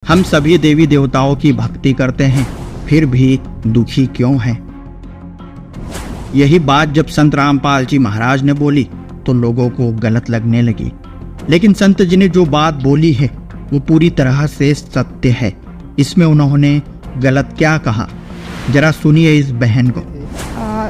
हम सभी देवी देवताओं की भक्ति करते हैं, फिर भी दुखी क्यों हैं? यही बात जब संत रामपाल जी महाराज ने बोली तो लोगों को गलत लगने लगी। लेकिन संत जी ने जो बात बोली है वो पूरी तरह से सत्य है। इसमें उन्होंने गलत क्या कहा, जरा सुनिए इस बहन को।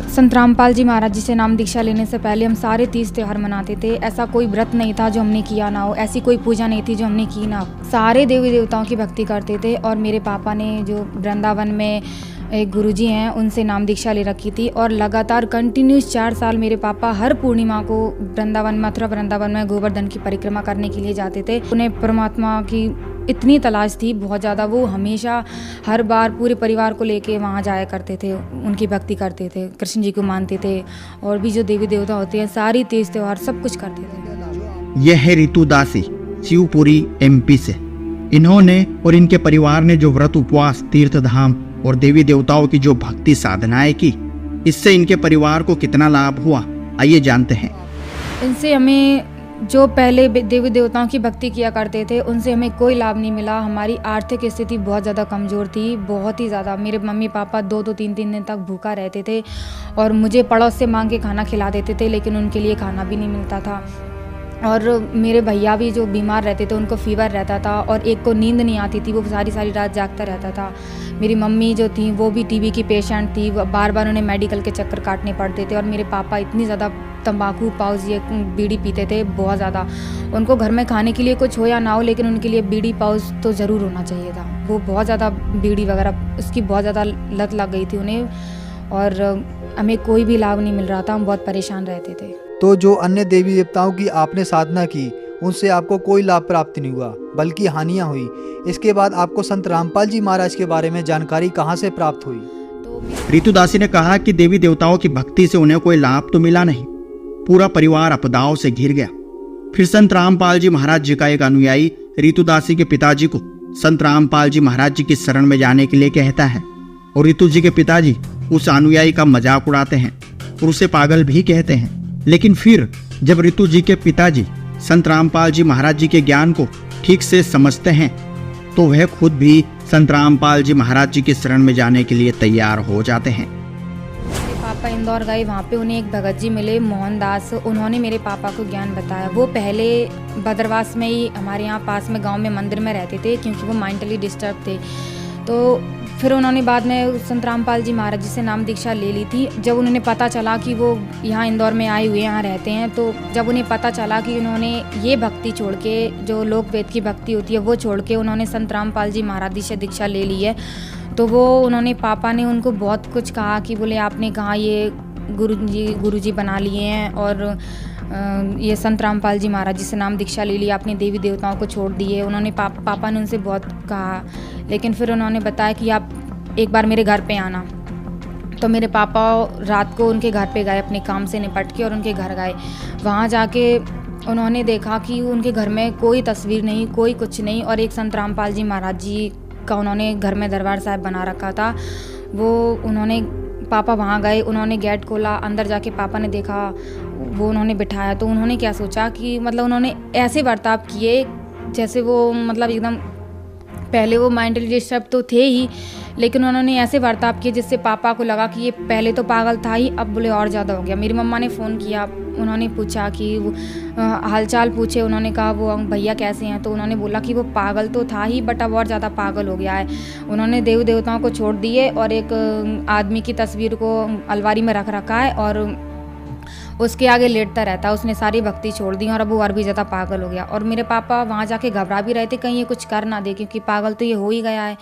संत रामपाल जी महाराज जी से नाम दीक्षा लेने से पहले हम सारे तीज त्यौहार मनाते थे। ऐसा कोई व्रत नहीं था जो हमने किया ना हो, ऐसी कोई पूजा नहीं थी जो हमने की ना हो। सारे देवी देवताओं की भक्ति करते थे। और मेरे पापा ने जो वृंदावन में एक गुरुजी हैं उनसे नाम दीक्षा ले रखी थी और लगातार कंटिन्यूस 4 साल मेरे पापा हर पूर्णिमा को वृंदावन, मथुरा वृंदावन में गोवर्धन की परिक्रमा करने के लिए जाते थे। उन्हें परमात्मा की इतनी तलाश थी बहुत ज़्यादा, वो हमेशा हर बार पूरे परिवार को लेके वहाँ जाया करते थे, उनकी भक्ति करते थे, कृष्ण जी को मानते थे और भी जो देवी देवता होते हैं सारी तीज त्योहार सब कुछ करते थे। यह है रितु दासी, शिवपुरी MP से। इन्होंने और इनके परिवार ने जो व्रत, उपवास, तीर्थ धाम और देवी देवताओं की जो भक्ति साधनाएं की, इससे इनके परिवार को कितना लाभ हुआ, आइए जानते हैं। इनसे हमें जो पहले देवी देवताओं की भक्ति किया करते थे उनसे हमें कोई लाभ नहीं मिला। हमारी आर्थिक स्थिति बहुत ज़्यादा कमज़ोर थी, बहुत ही ज़्यादा। मेरे मम्मी पापा 2-2 3-3 दिन तक भूखा रहते थे और मुझे पड़ोस से मांग के खाना खिला देते थे, लेकिन उनके लिए खाना भी नहीं मिलता था। और मेरे भैया भी जो बीमार रहते थे, उनको फीवर रहता था और एक को नींद नहीं आती थी, वो सारी सारी रात जागता रहता था। मेरी मम्मी जो थी वो भी TB की पेशेंट थी, बार बार उन्हें मेडिकल के चक्कर काटने पड़ते थे। और मेरे पापा इतनी ज़्यादा तंबाकू, पाउच, ये बीड़ी पीते थे बहुत ज़्यादा। उनको घर में खाने के लिए कुछ हो या ना हो, लेकिन उनके लिए बीड़ी, पाउच तो ज़रूर होना चाहिए था। वो बहुत ज़्यादा बीड़ी वगैरह उसकी बहुत ज़्यादा लत लग गई थी उन्हें और हमें कोई भी लाभ नहीं मिल रहा था, हम बहुत परेशान रहते थे। तो जो अन्य देवी देवताओं की आपने साधना की उनसे आपको कोई लाभ प्राप्त नहीं हुआ, बल्कि हानियां हुई। इसके बाद आपको संत रामपाल जी महाराज के बारे में जानकारी कहां से प्राप्त हुई? रितु दासी ने कहा कि देवी देवताओं की भक्ति से उन्हें कोई लाभ तो मिला नहीं, पूरा परिवार आपदाओं से घिर गया। फिर संत रामपाल जी महाराज जी का एक अनुयायी रितु दासी के पिताजी को संत रामपाल जी महाराज जी की शरण में जाने के लिए कहता है और रितु जी के पिताजी उस अनुयायी का मजाक उड़ाते हैं और उसे पागल भी कहते हैं। लेकिन फिर जब रितु जी के पिताजी संत रामपाल जी महाराज जी के ज्ञान को ठीक से समझते हैं तो वह खुद भी संत रामपाल जी महाराज जी की शरण में जाने के लिए तैयार हो जाते हैं। मेरे पापा इंदौर गए, वहाँ पे उन्हें एक भगत जी मिले, मोहनदास। उन्होंने मेरे पापा को ज्ञान बताया। वो पहले भद्रवास में ही हमारे यहाँ पास में गांव में मंदिर में रहते थे, क्योंकि वो मेंटली डिस्टर्ब थे। तो फिर उन्होंने बाद में संत रामपाल जी महाराज जी से नाम दीक्षा ले ली थी। जब उन्हें पता चला कि वो यहाँ इंदौर में आए हुए यहाँ रहते हैं, तो जब उन्हें पता चला कि उन्होंने ये भक्ति छोड़ के, जो लोक वेद की भक्ति होती है वो छोड़ के उन्होंने संत रामपाल जी महाराज जी से दीक्षा ले ली है, तो वो उन्होंने, पापा ने उनको बहुत कुछ कहा कि बोले आपने कहा ये गुरुजी बना लिए हैं और ये संत रामपाल जी महाराज जी से नाम दीक्षा ले ली, आपने देवी देवताओं को छोड़ दिए। उन्होंने पापा ने उनसे बहुत कहा, लेकिन फिर उन्होंने बताया कि आप एक बार मेरे घर पे आना। तो मेरे पापा रात को उनके घर पे गए, अपने काम से निपट के, और उनके घर गए। वहाँ जाके उन्होंने देखा कि उनके घर में कोई तस्वीर नहीं, कोई कुछ नहीं, और एक संत रामपाल जी महाराज जी का उन्होंने घर में दरबार साहब बना रखा था। वो उन्होंने, पापा वहाँ गए, उन्होंने गेट खोला, अंदर जाके पापा ने देखा, वो उन्होंने बिठाया। तो उन्होंने क्या सोचा कि मतलब उन्होंने ऐसे बर्ताव किए जैसे वो मतलब एकदम, पहले वो मेंटली डिस्टर्ब तो थे ही, लेकिन उन्होंने ऐसे बर्ताव किए जिससे पापा को लगा कि ये पहले तो पागल था ही, अब बोले और ज़्यादा हो गया। मेरी मम्मा ने फ़ोन किया, उन्होंने पूछा कि वो हालचाल पूछे, उन्होंने कहा वो भैया कैसे हैं, तो उन्होंने बोला कि वो पागल तो था ही बट अब और ज़्यादा पागल हो गया है। उन्होंने देवी देवताओं को छोड़ दिए और एक आदमी की तस्वीर को अलमारी में रख रखा है और उसके आगे लेटता रहता है। उसने सारी भक्ति छोड़ दी और अब वो और भी ज़्यादा पागल हो गया। और मेरे पापा वहाँ जाके घबरा भी रहे थे कहीं ये कुछ कर ना दे, क्योंकि पागल तो ये हो ही गया है।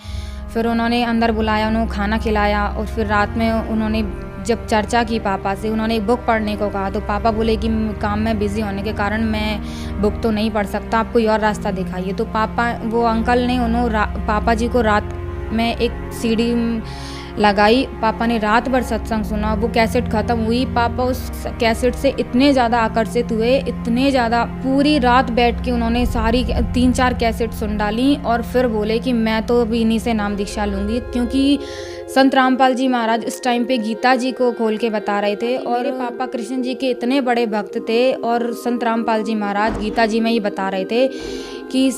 फिर उन्होंने अंदर बुलाया, उन्होंने खाना खिलाया और फिर रात में उन्होंने जब चर्चा की पापा से, उन्होंने एक बुक पढ़ने को कहा। तो पापा बोले कि काम में बिज़ी होने के कारण मैं बुक तो नहीं पढ़ सकता, आप कोई और रास्ता दिखाइए। तो पापा, वो अंकल ने पापा जी को रात में एक सीडी लगाई, पापा ने रात भर सत्संग सुना। वो कैसेट ख़त्म हुई, पापा उस कैसेट से इतने ज़्यादा आकर्षित हुए, इतने ज़्यादा, पूरी रात बैठ के उन्होंने सारी 3-4 कैसेट सुन डाली और फिर बोले कि मैं तो अभी इन्हीं से नाम दीक्षा लूँगी। क्योंकि संत रामपाल जी महाराज उस टाइम पे गीता जी को खोल के बता रहे थे और मेरे पापा कृष्ण जी के इतने बड़े भक्त थे और संत रामपाल जी महाराज गीता जी में ही बता रहे थे कि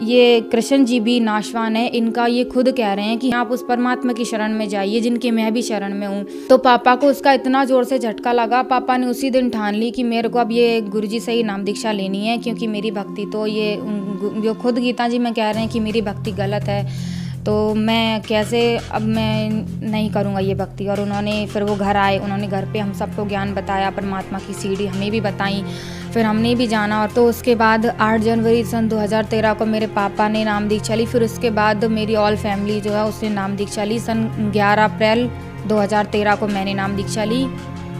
ये कृष्ण जी भी नाशवान है, इनका ये खुद कह रहे हैं कि आप उस परमात्मा की शरण में जाइए जिनके मैं भी शरण में हूँ। तो पापा को उसका इतना ज़ोर से झटका लगा, पापा ने उसी दिन ठान ली कि मेरे को अब ये गुरुजी से ही नाम दीक्षा लेनी है, क्योंकि मेरी भक्ति तो ये जो खुद गीता जी में कह रहे हैं कि मेरी भक्ति गलत है, तो मैं कैसे, अब मैं नहीं करूँगा ये भक्ति। और उन्होंने फिर वो घर आए, उन्होंने घर पे हम सबको ज्ञान बताया, परमात्मा की सीढ़ी हमें भी बताई, फिर हमने भी जाना। और तो उसके बाद 8 जनवरी सन 2013 को मेरे पापा ने नाम दीक्षा ली। फिर उसके बाद मेरी ऑल फैमिली जो है उसने नाम दीक्षा ली। सन 11 अप्रैल 2013 को मैंने नाम दीक्षा ली,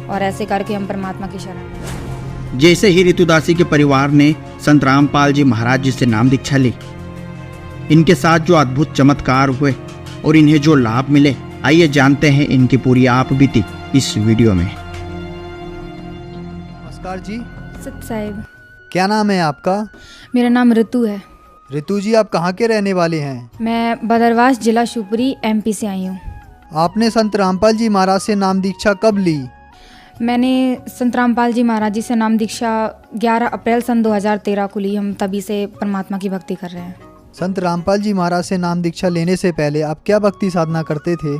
और ऐसे करके हम परमात्मा की शरण। जैसे ही रितुदासी के परिवार ने संत रामपाल जी महाराज जी से नाम दीक्षा ली, इनके साथ जो अद्भुत चमत्कार हुए और इन्हें जो लाभ मिले, आइए जानते हैं इनकी पूरी आप बीती इस वीडियो में। नमस्कार जी। सत साहिब। क्या नाम है आपका? मेरा नाम ऋतु है। ऋतु जी, आप कहाँ के रहने वाले हैं? मैं बदरवास जिला शिवपुरी MP से आई हूँ। आपने संत रामपाल जी महाराज से नाम दीक्षा कब ली? मैंने संत रामपाल जी महाराज जी से नाम दीक्षा 11 अप्रैल सन 2013 को ली। हम तभी से परमात्मा की भक्ति कर रहे हैं। संत रामपाल जी महाराज से नाम दीक्षा लेने से पहले आप क्या भक्ति साधना करते थे?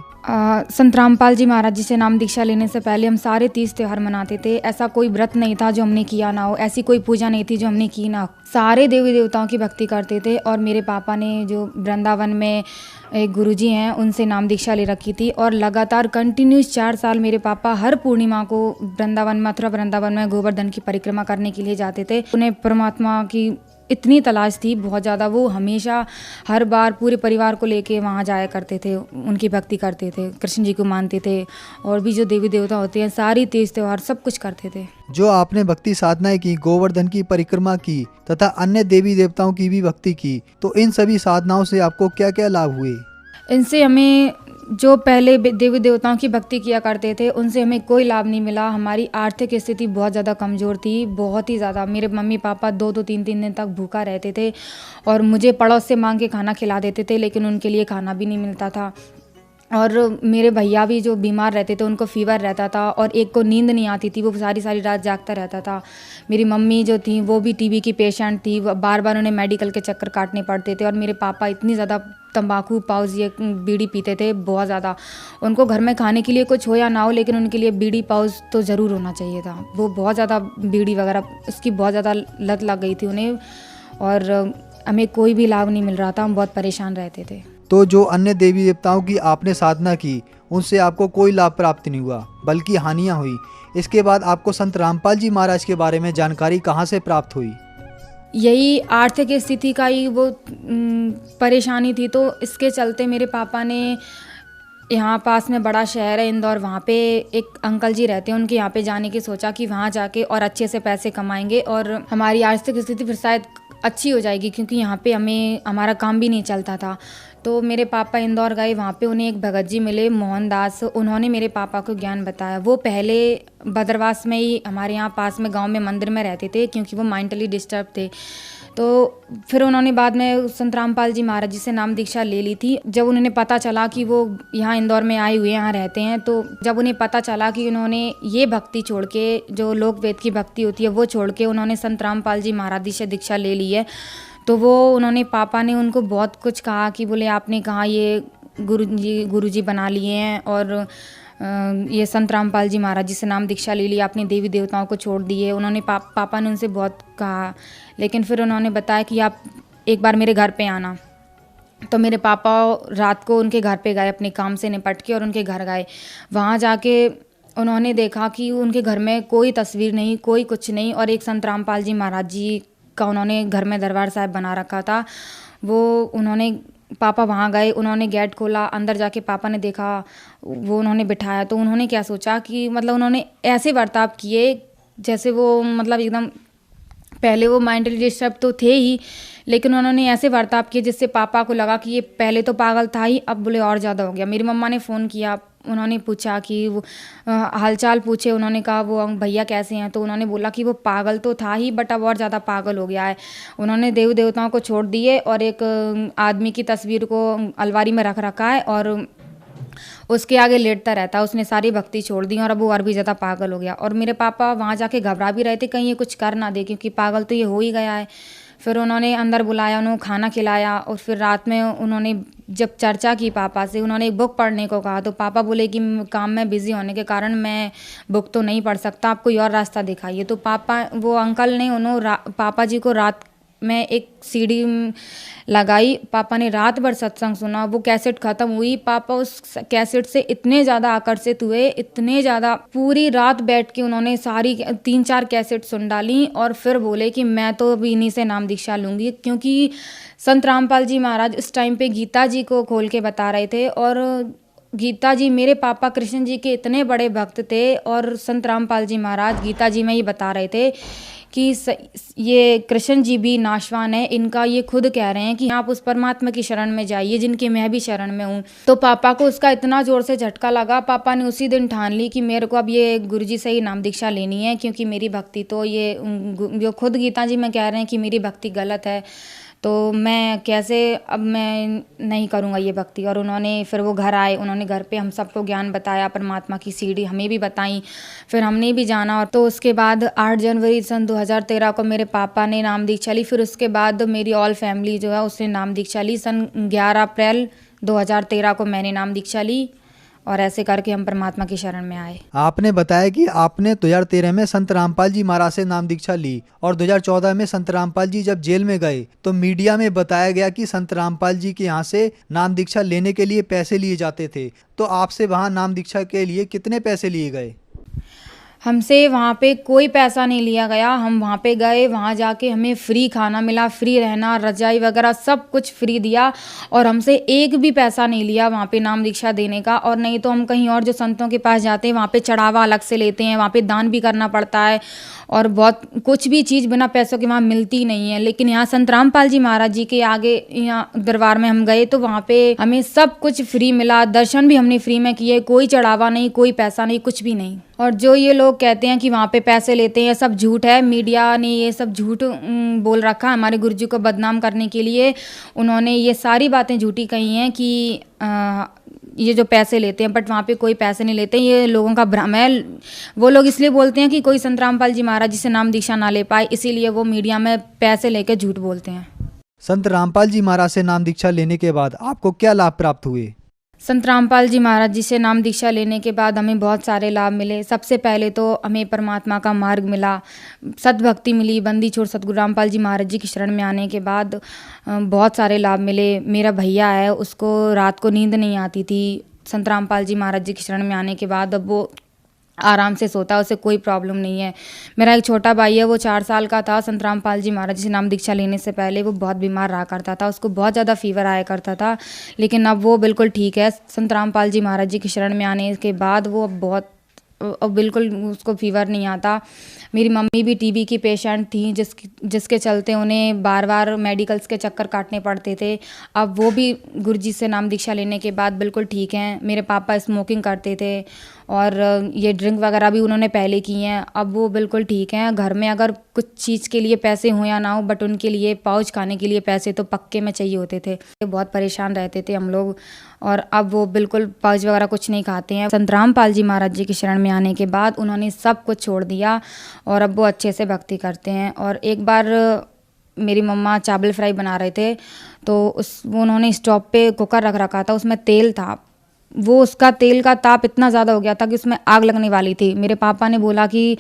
संत रामपाल जी महाराज जी से नाम दीक्षा लेने से पहले हम सारे 30 त्यौहार मनाते थे। ऐसा कोई व्रत नहीं था जो हमने किया ना हो, ऐसी कोई पूजा नहीं थी जो हमने की ना हो। सारे देवी देवताओं की भक्ति करते थे। और मेरे पापा ने जो वृंदावन में एक गुरुजी हैं उनसे नाम दीक्षा ले रखी थी, और लगातार कंटिन्यूस 4 साल मेरे पापा हर पूर्णिमा को वृंदावन, मथुरा वृंदावन में गोवर्धन की परिक्रमा करने के लिए जाते थे। उन्हें परमात्मा की इतनी तलाश थी बहुत ज़्यादा, वो हमेशा हर बार पूरे परिवार को लेके वहाँ जाया करते थे, उनकी भक्ति करते थे, कृष्ण जी को मानते थे, और भी जो देवी देवता होते हैं सारी तीज त्योहार सब कुछ करते थे। जो आपने भक्ति साधनाएं की, गोवर्धन की परिक्रमा की तथा अन्य देवी देवताओं की भी भक्ति की, तो इन सभी साधनाओं से आपको क्या क्या लाभ हुए? इनसे हमें, जो पहले देवी देवताओं की भक्ति किया करते थे उनसे हमें कोई लाभ नहीं मिला। हमारी आर्थिक स्थिति बहुत ज़्यादा कमज़ोर थी, बहुत ही ज़्यादा। मेरे मम्मी पापा 2-2 3-3 दिन तक भूखा रहते थे, और मुझे पड़ोस से मांग के खाना खिला देते थे, लेकिन उनके लिए खाना भी नहीं मिलता था। और मेरे भैया भी जो बीमार रहते थे, उनको फीवर रहता था, और एक को नींद नहीं आती थी, वो सारी सारी रात जागता रहता था। मेरी मम्मी जो थी वो भी TB की पेशेंट थी, बार बार उन्हें मेडिकल के चक्कर काटने पड़ते थे। और मेरे पापा इतनी ज़्यादा तंबाकू, पाउज, ये बीड़ी पीते थे बहुत ज़्यादा। उनको घर में खाने के लिए कुछ हो या ना हो, लेकिन उनके लिए बीड़ी, पाउज तो ज़रूर होना चाहिए था। वो बहुत ज़्यादा बीड़ी वगैरह, इसकी बहुत ज़्यादा लत लग गई थी उन्हें, और हमें कोई भी लाभ नहीं मिल रहा था, हम बहुत परेशान रहते थे। तो जो अन्य देवी देवताओं की आपने साधना की, उनसे आपको कोई लाभ प्राप्त नहीं हुआ, बल्कि हानियाँ हुई। इसके बाद आपको संत रामपाल जी महाराज के बारे में जानकारी कहाँ से प्राप्त हुई? यही आर्थिक स्थिति का ही वो परेशानी थी, तो इसके चलते मेरे पापा ने, यहाँ पास में बड़ा शहर है इंदौर, वहाँ पे एक अंकल जी रहते हैं, उनके यहाँ पे जाने की सोचा कि वहाँ जाके और अच्छे से पैसे कमाएंगे और हमारी आर्थिक स्थिति फिर शायद अच्छी हो जाएगी, क्योंकि यहाँ पे हमारा काम भी नहीं चलता था। तो मेरे पापा इंदौर गए, वहाँ पे उन्हें एक भगत जी मिले, मोहनदास। उन्होंने मेरे पापा को ज्ञान बताया। वो पहले बदरवास में ही हमारे यहाँ पास में गांव में मंदिर में रहते थे, क्योंकि वो मेंटली डिस्टर्ब थे। तो फिर उन्होंने बाद में संत रामपाल जी महाराज जी से नाम दीक्षा ले ली थी। जब उन्हें पता चला कि वो यहाँ इंदौर में आए हुए यहाँ रहते हैं, तो जब उन्हें पता चला कि उन्होंने ये भक्ति छोड़ के, जो लोक वेद की भक्ति होती है वो छोड़ के उन्होंने संत रामपाल जी महाराज जी से दीक्षा ले ली है, तो वो उन्होंने, पापा ने उनको बहुत कुछ कहा कि बोले आपने कहा ये गुरुजी बना लिए हैं, और ये संत रामपाल जी महाराज जी से नाम दीक्षा ले ली, आपने देवी देवताओं को छोड़ दिए। उन्होंने पापा ने उनसे बहुत कहा, लेकिन फिर उन्होंने बताया कि आप एक बार मेरे घर पे आना। तो मेरे पापा रात को उनके घर पे गए, अपने काम से निपट के, और उनके घर गए। वहाँ जाके उन्होंने देखा कि उनके घर में कोई तस्वीर नहीं, कोई कुछ नहीं, और एक संत रामपाल जी महाराज जी का उन्होंने घर में दरबार साहब बना रखा था। वो उन्होंने, पापा वहाँ गए, उन्होंने गेट खोला, अंदर जाके पापा ने देखा, वो उन्होंने बिठाया। तो उन्होंने क्या सोचा कि मतलब उन्होंने ऐसे बर्ताव किए जैसे वो, मतलब एकदम, पहले वो मेंटली डिस्टर्ब तो थे ही, लेकिन उन्होंने ऐसे बर्ताव किए जिससे पापा को लगा कि ये पहले तो पागल था ही, अब बोले और ज़्यादा हो गया। मेरी मम्मा ने फ़ोन किया, उन्होंने पूछा कि वो हालचाल पूछे, उन्होंने कहा वो भैया कैसे हैं, तो उन्होंने बोला कि वो पागल तो था ही, बट अब और ज़्यादा पागल हो गया है। उन्होंने देवी देवताओं को छोड़ दिए, और एक आदमी की तस्वीर को अलमारी में रख रखा है, और उसके आगे लेटता रहता है। उसने सारी भक्ति छोड़ दी, और अब वो और भी ज़्यादा पागल हो गया। और मेरे पापा वहाँ जाके घबरा भी रहे थे कहीं ये कुछ कर ना दे, क्योंकि पागल तो ये हो ही गया है। फिर उन्होंने अंदर बुलाया, उन्होंने खाना खिलाया और फिर रात में उन्होंने जब चर्चा की पापा से, उन्होंने एक बुक पढ़ने को कहा। तो पापा बोले कि काम में बिज़ी होने के कारण मैं बुक तो नहीं पढ़ सकता, आप कोई और रास्ता दिखाइए। तो पापा, वो अंकल ने पापा जी को रात में एक सीडी लगाई। पापा ने रात भर सत्संग सुना। वो कैसेट ख़त्म हुई, पापा उस कैसेट से इतने ज़्यादा आकर्षित हुए, इतने ज़्यादा, पूरी रात बैठ के उन्होंने सारी 3-4 कैसेट सुन डाली और फिर बोले कि मैं तो अब इन्हीं से नाम दीक्षा लूँगी। क्योंकि संत रामपाल जी महाराज उस टाइम पे गीता जी को खोल के बता रहे थे और गीता जी, मेरे पापा कृष्ण जी के इतने बड़े भक्त थे और संत रामपाल जी महाराज गीता जी में ही बता रहे थे कि ये कृष्ण जी भी नाशवान है, इनका ये खुद कह रहे हैं कि आप उस परमात्मा की शरण में जाइए जिनके मैं भी शरण में हूँ। तो पापा को उसका इतना ज़ोर से झटका लगा, पापा ने उसी दिन ठान ली कि मेरे को अब ये गुरुजी से ही नाम दीक्षा लेनी है, क्योंकि मेरी भक्ति तो ये जो खुद गीता जी में कह रहे हैं कि मेरी भक्ति गलत है, तो मैं कैसे, अब मैं नहीं करूँगा ये भक्ति। और उन्होंने फिर वो घर आए, उन्होंने घर पे हम सबको ज्ञान बताया, परमात्मा की सीढ़ी हमें भी बताई, फिर हमने भी जाना। और तो उसके बाद 8 जनवरी सन 2013 को मेरे पापा ने नाम दीक्षा ली। फिर उसके बाद मेरी ऑल फैमिली जो है उसने नाम दीक्षा ली। सन 11 अप्रैल 2013 को मैंने नाम दीक्षा ली और ऐसे करके हम परमात्मा की शरण में आए। आपने बताया कि आपने 2013 में संत रामपाल जी महाराज से नाम दीक्षा ली और 2014 में संत रामपाल जी जब जेल में गए तो मीडिया में बताया गया कि संत रामपाल जी के यहाँ से नाम दीक्षा लेने के लिए पैसे लिए जाते थे। तो आपसे वहाँ नाम दीक्षा के लिए कितने पैसे लिए गए? हमसे वहाँ पे कोई पैसा नहीं लिया गया। हम वहाँ पे गए, वहाँ जाके हमें फ्री खाना मिला, फ्री रहना, रजाई वगैरह सब कुछ फ्री दिया और हमसे एक भी पैसा नहीं लिया वहाँ पे नाम दीक्षा देने का। और नहीं तो हम कहीं और जो संतों के पास जाते हैं वहाँ पे चढ़ावा अलग से लेते हैं, वहाँ पे दान भी करना पड़ता है और बहुत कुछ भी चीज़ बिना पैसों के वहाँ मिलती नहीं है। लेकिन यहाँ संत रामपाल जी महाराज जी के आगे यहाँ दरबार में हम गए तो वहाँ पे हमें सब कुछ फ्री मिला, दर्शन भी हमने फ्री में किए, कोई चढ़ावा नहीं, कोई पैसा नहीं, कुछ भी नहीं। और जो ये लोग कहते हैं कि वहाँ पे पैसे लेते हैं, सब झूठ है। मीडिया ने ये सब झूठ बोल रखा है हमारे गुरुजी को बदनाम करने के लिए। उन्होंने ये सारी बातें झूठी कही हैं कि ये जो पैसे लेते हैं, बट वहाँ पे कोई पैसे नहीं लेते, ये लोगों का भ्रम है। वो लोग इसलिए बोलते हैं कि कोई संत रामपाल जी महाराज जी से नाम दीक्षा ना ले पाए, इसीलिए वो मीडिया में पैसे लेकर झूठ बोलते हैं। संत रामपाल जी महाराज से नाम दीक्षा लेने के बाद आपको क्या लाभ प्राप्त हुए? संत रामपाल जी महाराज जी से नाम दीक्षा लेने के बाद हमें बहुत सारे लाभ मिले। सबसे पहले तो हमें परमात्मा का मार्ग मिला, सद्भक्ति मिली। बंदी छोड़ सतगुरु रामपाल जी महाराज जी की शरण में आने के बाद बहुत सारे लाभ मिले। मेरा भैया है, उसको रात को नींद नहीं आती थी। संत रामपाल जी महाराज जी की शरण में आने के बाद अब वो आराम से सोता है, उसे कोई प्रॉब्लम नहीं है। मेरा एक छोटा भाई है, वो 4 साल का था। संत रामपाल जी महाराज जी से नाम दीक्षा लेने से पहले वो बहुत बीमार रहा करता था, उसको बहुत ज़्यादा फीवर आया करता था, लेकिन अब वो बिल्कुल ठीक है। संत रामपाल जी महाराज जी की शरण में आने के बाद वो अब बिल्कुल उसको फीवर नहीं आता। मेरी मम्मी भी टीबी की पेशेंट थी, जिसके चलते उन्हें बार बार मेडिकल्स के चक्कर काटने पड़ते थे। अब वो भी गुरुजी से नाम दीक्षा लेने के बाद बिल्कुल ठीक हैं। मेरे पापा स्मोकिंग करते थे और ये ड्रिंक वगैरह भी उन्होंने पहले की हैं, अब वो बिल्कुल ठीक हैं। घर में अगर कुछ चीज़ के लिए पैसे हो या ना हो, बट उनके लिए पाउच खाने के लिए पैसे तो पक्के में चाहिए होते थे। बहुत परेशान रहते थे हम लोग और अब वो बिल्कुल पाउच वगैरह कुछ नहीं खाते हैं। संत रामपाल जी महाराज जी की शरण में आने के बाद उन्होंने सब कुछ छोड़ दिया और अब वो अच्छे से भक्ति करते हैं। और एक बार मेरी मम्मा चावल फ्राई बना रहे थे तो उन्होंने स्टोव पे कुकर रख रखा था, उसमें तेल था। वो उसका तेल का ताप इतना ज़्यादा हो गया था कि उसमें आग लगने वाली थी। मेरे पापा ने बोला कि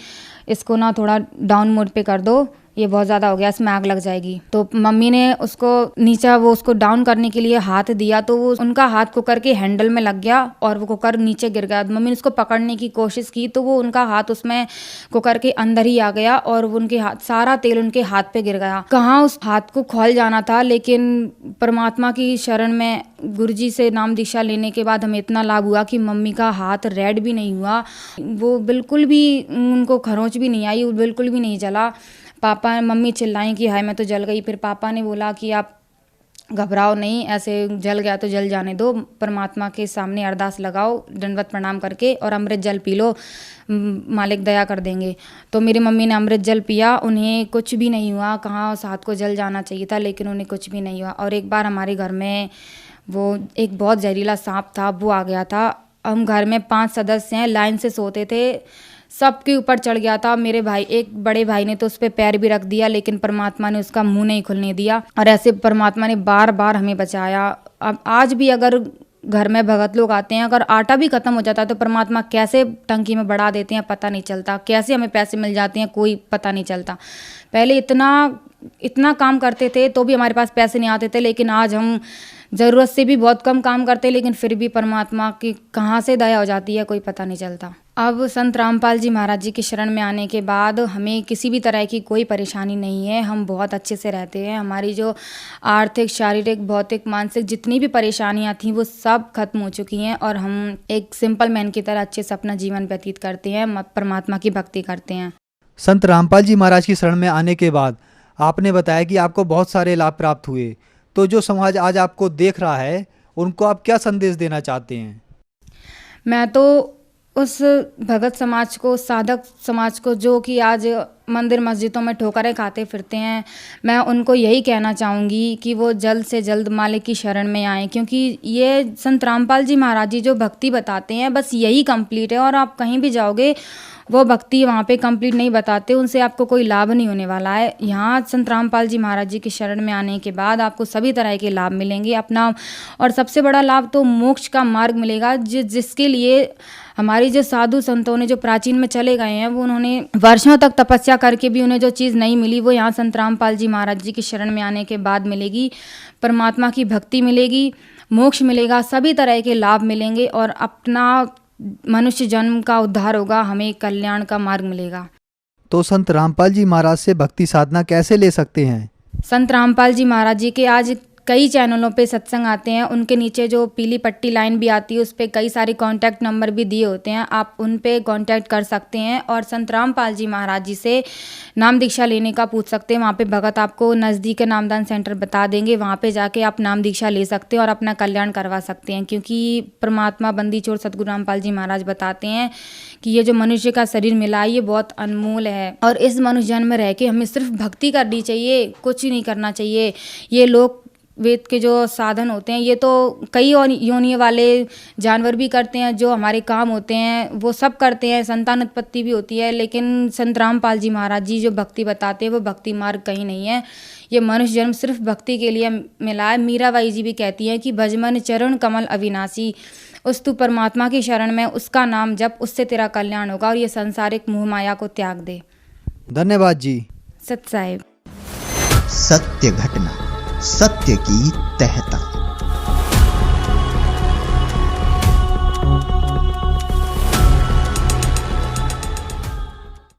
इसको ना थोड़ा डाउन मोड पे कर दो, ये बहुत ज़्यादा हो गया, इसमें आग लग जाएगी। तो मम्मी ने उसको नीचे उसको डाउन करने के लिए हाथ दिया तो वो उनका हाथ कुकर के हैंडल में लग गया और वो कुकर नीचे गिर गया। मम्मी ने उसको पकड़ने की कोशिश की तो वो उनका हाथ उसमें कुकर के अंदर ही आ गया और वो उनके हाथ, सारा तेल उनके हाथ पे गिर गया। कहाँ उस हाथ को खोल जाना था, लेकिन परमात्मा की शरण में गुरुजी से नाम दीक्षा लेने के बाद हमें इतना लाभ हुआ कि मम्मी का हाथ रेड भी नहीं हुआ, वो बिल्कुल भी उनको खरोंच भी नहीं आई, वो बिल्कुल भी नहीं जला। पापा मम्मी चिल्लाई कि हाय मैं तो जल गई। फिर पापा ने बोला कि आप घबराओ नहीं, ऐसे जल गया तो जल जाने दो, परमात्मा के सामने अरदास लगाओ दंडवत प्रणाम करके और अमृत जल पी लो, मालिक दया कर देंगे। तो मेरी मम्मी ने अमृत जल पिया, उन्हें कुछ भी नहीं हुआ। कहाँ उस हाथ को जल जाना चाहिए था, लेकिन उन्हें कुछ भी नहीं हुआ। और एक बार हमारे घर में वो एक बहुत जहरीला सांप था, वो आ गया था। हम घर में 5 सदस्य हैं, लाइन से सोते थे। सबके ऊपर चढ़ गया था। मेरे भाई, एक बड़े भाई ने तो उस पर पैर भी रख दिया, लेकिन परमात्मा ने उसका मुंह नहीं खुलने दिया। और ऐसे परमात्मा ने बार बार हमें बचाया। अब आज भी अगर घर में भगत लोग आते हैं, अगर आटा भी खत्म हो जाता है तो परमात्मा कैसे टंकी में बढ़ा देते हैं पता नहीं चलता, कैसे हमें पैसे मिल जाते हैं कोई पता नहीं चलता। पहले इतना काम करते थे तो भी हमारे पास पैसे नहीं आते थे, लेकिन आज हम ज़रूरत से भी बहुत कम काम करते हैं, लेकिन फिर भी परमात्मा की कहाँ से दया हो जाती है कोई पता नहीं चलता। अब संत रामपाल जी महाराज जी की शरण में आने के बाद हमें किसी भी तरह की कोई परेशानी नहीं है। हम बहुत अच्छे से रहते हैं। हमारी जो आर्थिक, शारीरिक, भौतिक, मानसिक जितनी भी परेशानियां थीं वो सब खत्म हो चुकी हैं और हम एक सिंपल मैन की तरह अच्छे से अपना जीवन व्यतीत करते हैं, परमात्मा की भक्ति करते हैं। संत रामपाल जी महाराज की शरण में आने के बाद आपने बताया कि आपको बहुत सारे लाभ प्राप्त हुए, तो जो समाज आज आपको देख रहा है उनको आप क्या संदेश देना चाहते हैं? मैं तो उस भगत समाज को, साधक समाज को, जो कि आज मंदिर मस्जिदों में ठोकरें खाते फिरते हैं, मैं उनको यही कहना चाहूँगी कि वो जल्द से जल्द मालिक की शरण में आएँ, क्योंकि ये संत रामपाल जी महाराज जी जो भक्ति बताते हैं बस यही कंप्लीट है। और आप कहीं भी जाओगे वो भक्ति वहाँ पे कंप्लीट नहीं बताते, उनसे आपको कोई लाभ नहीं होने वाला है। यहाँ संत रामपाल जी महाराज जी की शरण में आने के बाद आपको सभी तरह के लाभ मिलेंगे अपना, और सबसे बड़ा लाभ तो मोक्ष का मार्ग मिलेगा, जिसके लिए हमारी जो साधु संतों ने जो प्राचीन में चले गए हैं, वो उन्होंने वर्षों तक तपस्या करके भी उन्हें जो चीज़ नहीं मिली वो यहाँ संत रामपाल जी महाराज जी की शरण में आने के बाद मिलेगी। परमात्मा की भक्ति मिलेगी, मोक्ष मिलेगा, सभी तरह के लाभ मिलेंगे और अपना मनुष्य जन्म का उद्धार होगा, हमें कल्याण का मार्ग मिलेगा। तो संत रामपाल जी महाराज से भक्ति साधना कैसे ले सकते हैं? संत रामपाल जी महाराज जी के आज कई चैनलों पे सत्संग आते हैं, उनके नीचे जो पीली पट्टी लाइन भी आती है उस पर कई सारे कांटेक्ट नंबर भी दिए होते हैं, आप उन पे कांटेक्ट कर सकते हैं और संत रामपाल जी महाराज जी से नाम दीक्षा लेने का पूछ सकते हैं। वहाँ पे भगत आपको नज़दीक के नामदान सेंटर बता देंगे, वहाँ पे जाके आप नाम दीक्षा ले सकते हैं और अपना कल्याण करवा सकते हैं, क्योंकि परमात्मा बंदी चोर सतगुरु रामपाल जी महाराज बताते हैं कि ये जो मनुष्य का शरीर मिला है ये बहुत अनमोल है और इस मनुष्य जन्म में रह के हमें सिर्फ भक्ति करनी चाहिए, कुछ नहीं करना चाहिए। ये लोग वेद के जो साधन होते हैं ये तो कई योनि वाले जानवर भी करते हैं, जो हमारे काम होते हैं वो सब करते हैं, संतान उत्पत्ति भी होती है, लेकिन संत रामपाल जी महाराज जी जो भक्ति बताते हैं वो भक्ति मार्ग कहीं नहीं है। ये मनुष्य जन्म सिर्फ भक्ति के लिए मिला है। मीराबाई जी भी कहती हैं कि भजमन चरण कमल अविनाशी, उस तू परमात्मा की शरण में, उसका नाम जप, उससे तेरा कल्याण होगा और ये संसारिक मोह माया को त्याग दे। धन्यवाद जी। सत साहिब। सत्य घटना, सत्य की तहता।